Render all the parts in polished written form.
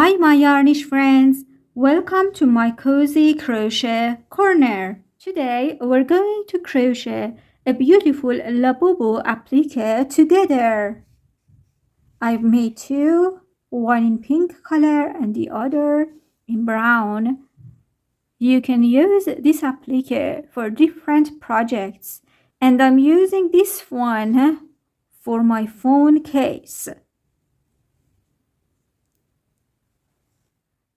Hi my yarnish friends, welcome to my cozy crochet corner. Today we're going to crochet a beautiful Labubu applique together. I've made two, one in pink color and the other in brown. You can use this applique for different projects, and I'm using this one for my phone case.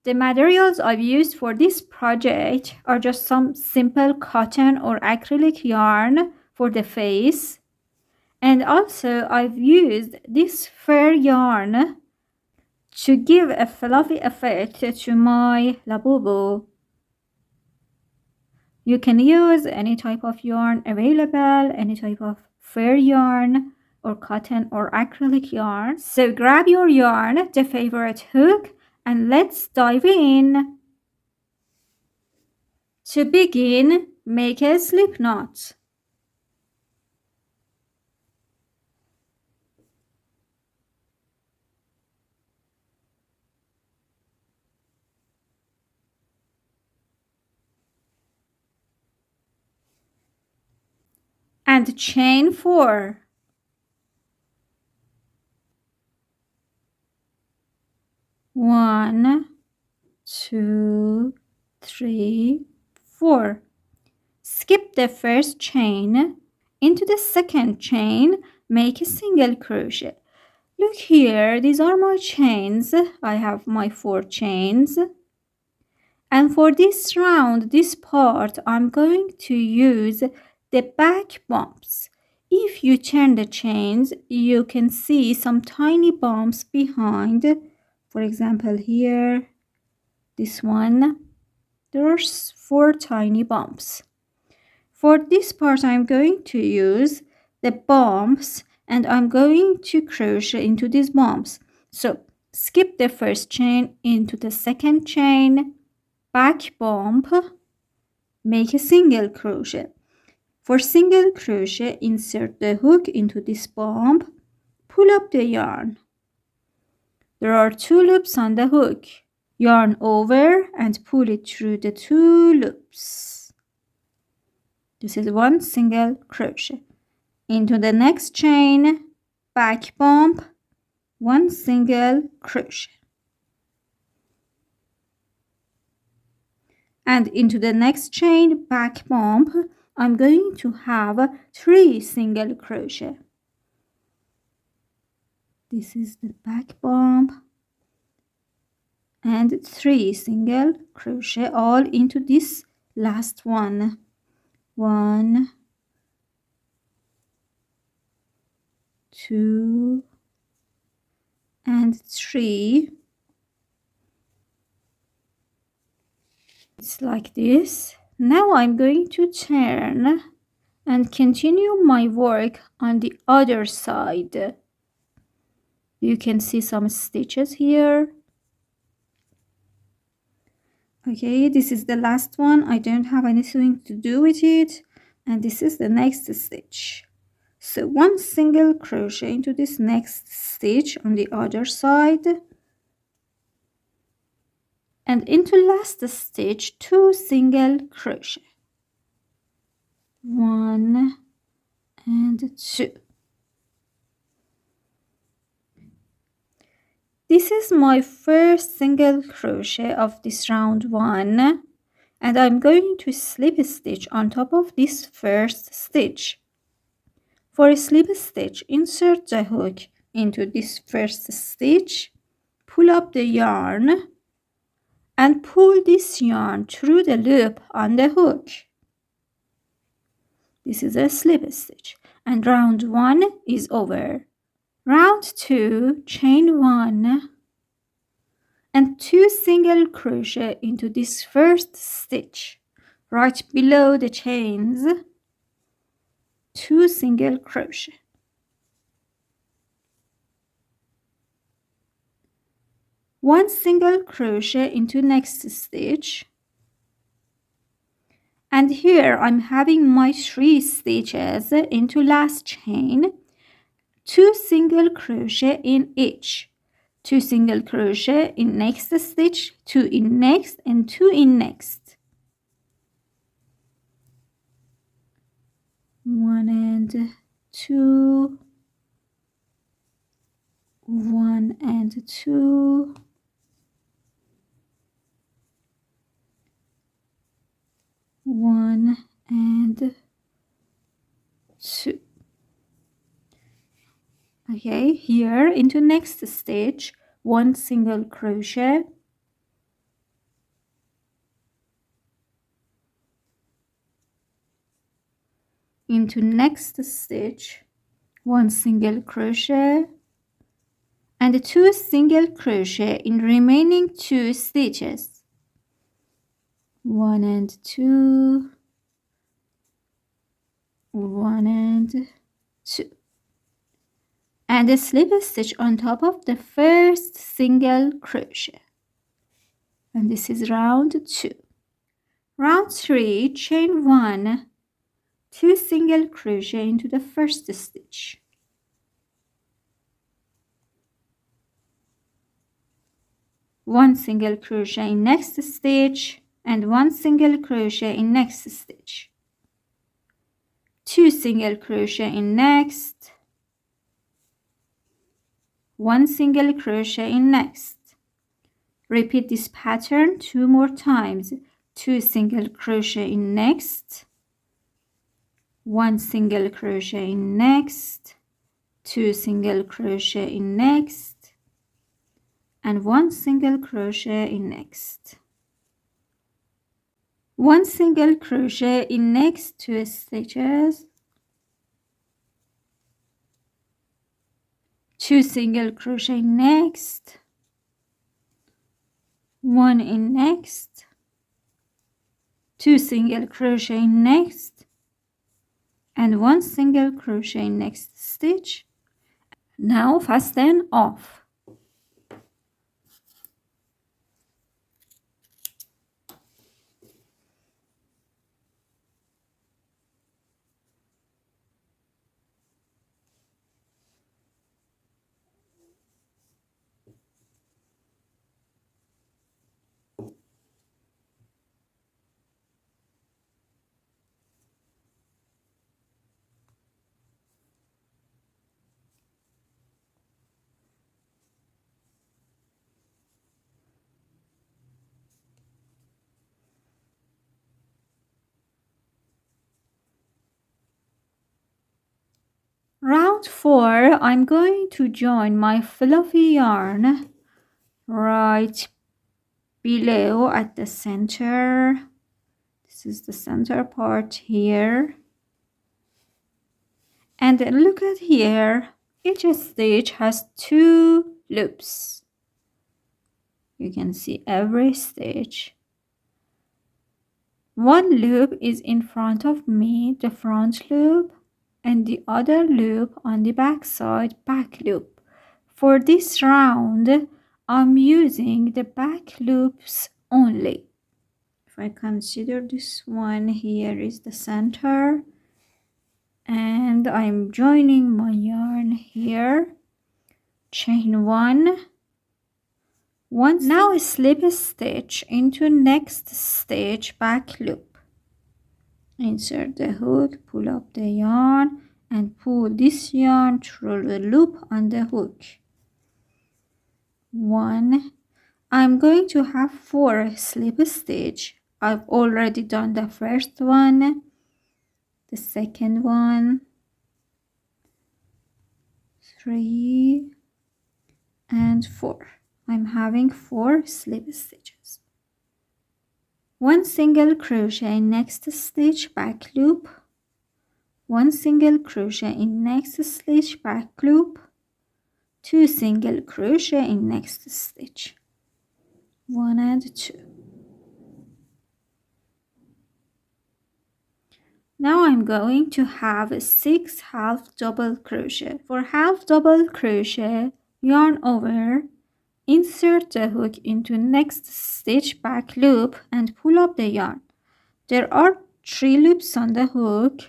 The materials I've used for this project are just some simple cotton or acrylic yarn for the face. And also I've used this fur yarn to give a fluffy effect to my Labubu. You can use any type of yarn available, any type of fur yarn or cotton or acrylic yarn. So grab your yarn, the favorite hook, and let's dive in. To begin, make a slip knot. And chain 4. One, 2, 3, 4. Skip the first chain. Into the second chain, make a single crochet. Look here, these are my chains. I have my 4 chains. And for this round, this part, I'm going to use the back bumps. If you turn the chains, you can see some tiny bumps behind. For example, here, this one, there's 4 tiny bumps. For this part, I'm going to use the bumps and I'm going to crochet into these bumps. So skip the first chain into the second chain, back bump, make a single crochet. For single crochet, insert the hook into this bump, pull up the yarn. There are 2 loops on the hook. Yarn over and pull it through the 2 loops. This is 1 single crochet. Into the next chain, back bump, 1 single crochet. And into the next chain, back bump, I'm going to have 3 single crochet. This is the back bump and 3 single crochet all into this last one. 1, 2, and 3. It's like this. Now I'm going to turn and continue my work on the other side. You can see some stitches here. Okay, this is the last one. I don't have anything to do with it. And this is the next stitch. So 1 single crochet into this next stitch on the other side. And into last stitch, 2 single crochet. 1 and 2. This is my first single crochet of this round 1, and I'm going to slip stitch on top of this first stitch. For a slip stitch, insert the hook into this first stitch, pull up the yarn, and pull this yarn through the loop on the hook. This is a slip stitch, and round 1 is over. Round 2, chain 1 and 2 single crochet into this first stitch right below the chains. 2 single crochet. One single crochet into next stitch. And here I'm having my 3 stitches into last chain. 2 single crochet in each. 2 single crochet in next stitch, 2 in next, and 2 in next. 1 and 2, 1 and 2, 1 and 2. Okay, here into next stitch, 1 single crochet, into next stitch, 1 single crochet, and 2 single crochet in remaining 2 stitches. 1 and 2, 1 and 2. And a slip stitch on top of the first single crochet. And this is round 2. Round 3, chain 1, 2 single crochet into the first stitch. 1 single crochet in next stitch, and 1 single crochet in next stitch. 2 single crochet in next, 1 single crochet in next. Repeat this pattern 2 more times. 2 single crochet in next, 1 single crochet in next, 2 single crochet in next, and 1 single crochet in next. 1 single crochet in next 2 stitches, 2 single crochet next, 1 in next, 2 single crochet next, and 1 single crochet next stitch. Now fasten off. Round 4, I'm going to join my fluffy yarn right below at the center. This is the center part here. And look at here, each stitch has 2 loops. You can see every stitch. One loop is in front of me, the front loop, and the other loop on the back side, back loop. For this round, I'm using the back loops only. If I consider this one, here is the center, and I'm joining my yarn here. Chain 1. Now slip a stitch into next stitch back loop. Insert the hook, pull up the yarn, and pull this yarn through the loop on the hook. 1. I'm going to have 4 slip stitch. I've already done the first one, the second one, 3, and 4. I'm having 4 slip stitches. 1 single crochet next stitch back loop, 1 single crochet in next stitch back loop, 2 single crochet in next stitch, 1 and 2. Now I'm going to have 6 half double crochet. For half double crochet, yarn over, insert the hook into next stitch back loop and pull up the yarn. There are 3 loops on the hook.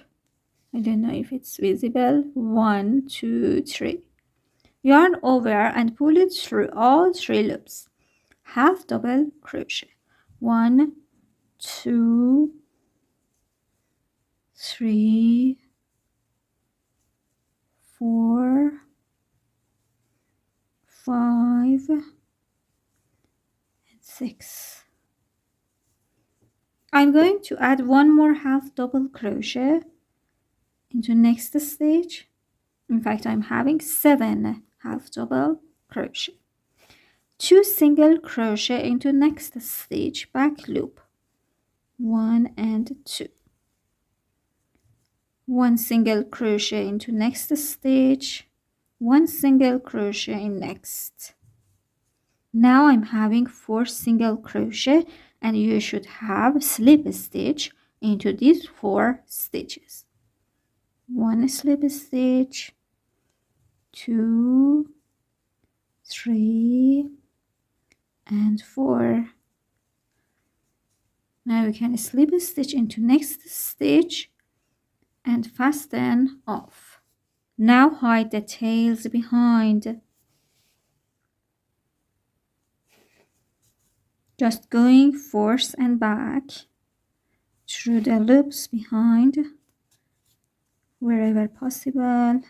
I don't know if it's visible. 1, 2, 3. Yarn over and pull it through all 3 loops. Half double crochet. 1, 2, 3, 4, 5, and 6. I'm going to add one more half double crochet into next stage. In fact, I'm having 7 half double crochet. 2 single crochet into next stage, back loop. 1 and 2. 1 single crochet into next stage, 1 single crochet in next. Now I'm having 4 single crochet, and you should have slip stitch into these 4 stitches. 1 slip stitch, 2, 3, and 4. Now we can slip stitch into next stitch and fasten off. Now hide the tails behind. Just going forth and back through the loops behind wherever possible.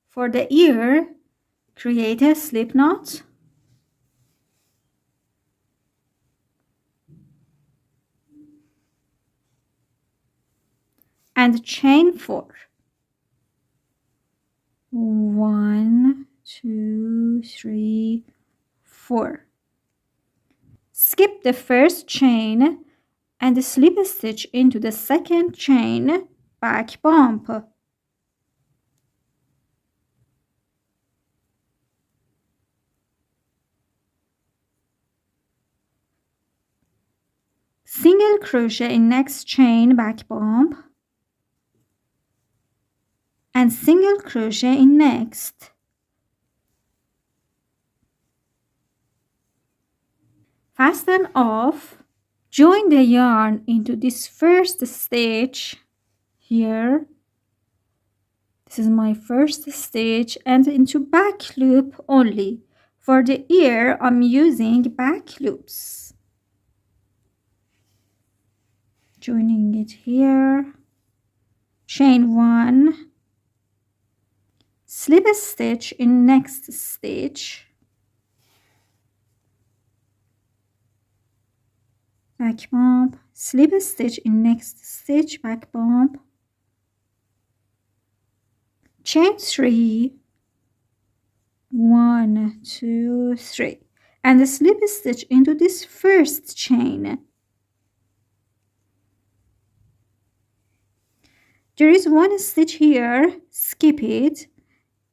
For the ear, create a slip knot and chain 4. 1, 2, 3, 4. Skip the first chain and slip stitch into the second chain, back bump. Single crochet in next chain, back bump, and single crochet in next. Fasten off. Join the yarn into this first stitch here. This is my first stitch, and into back loop only. For the ear, I'm using back loops. Joining it here. Chain 1. Slip a stitch in next stitch. Back bump. Slip a stitch in next stitch, back bump. Chain 3. 1, 2, 3. And slip a stitch into this first chain. There is 1 stitch here, skip it,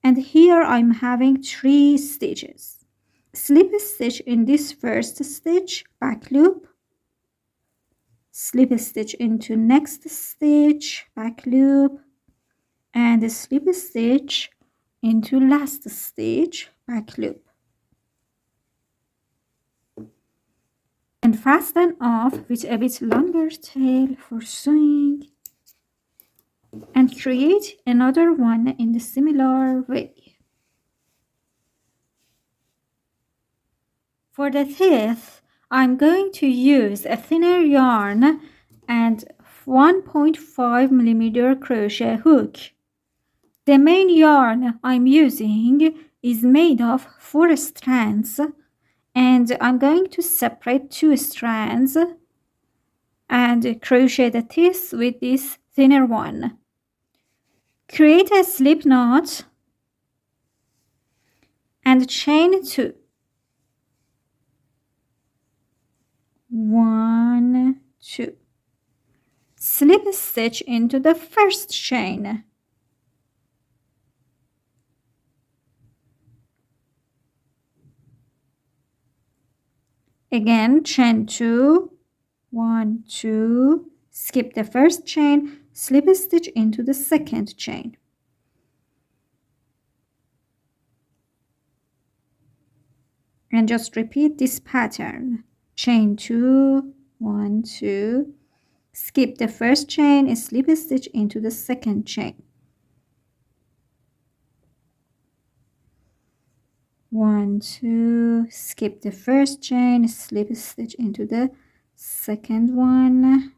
and here I'm having 3 stitches. Slip a stitch in this first stitch, back loop, slip a stitch into next stitch, back loop, and slip a stitch into last stitch, back loop. And fasten off with a bit longer tail for sewing. And create another one in the similar way. For the teeth, I'm going to use a thinner yarn and 1.5mm crochet hook. The main yarn I'm using is made of 4 strands, and I'm going to separate 2 strands and crochet the teeth with this thinner one. Create a slip knot and chain 2. 1, 2. Slip stitch into the first chain. Again, chain 2, 1, 2. Skip the first chain, slip a stitch into the second chain. and just repeat this pattern. Chain 2, 1, 2, skip the first chain, slip stitch into the second chain. 1, 2, skip the first chain, slip stitch into the second one.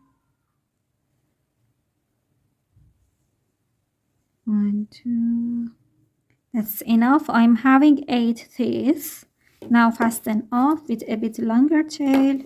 1, 2. That's enough. I'm having 8 teeth. Now fasten off with a bit longer tail.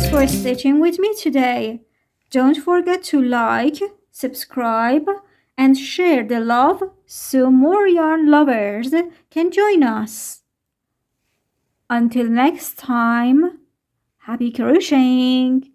For stitching with me today. Don't forget to like, subscribe, and share the love so more yarn lovers can join us. Until next time, happy crocheting!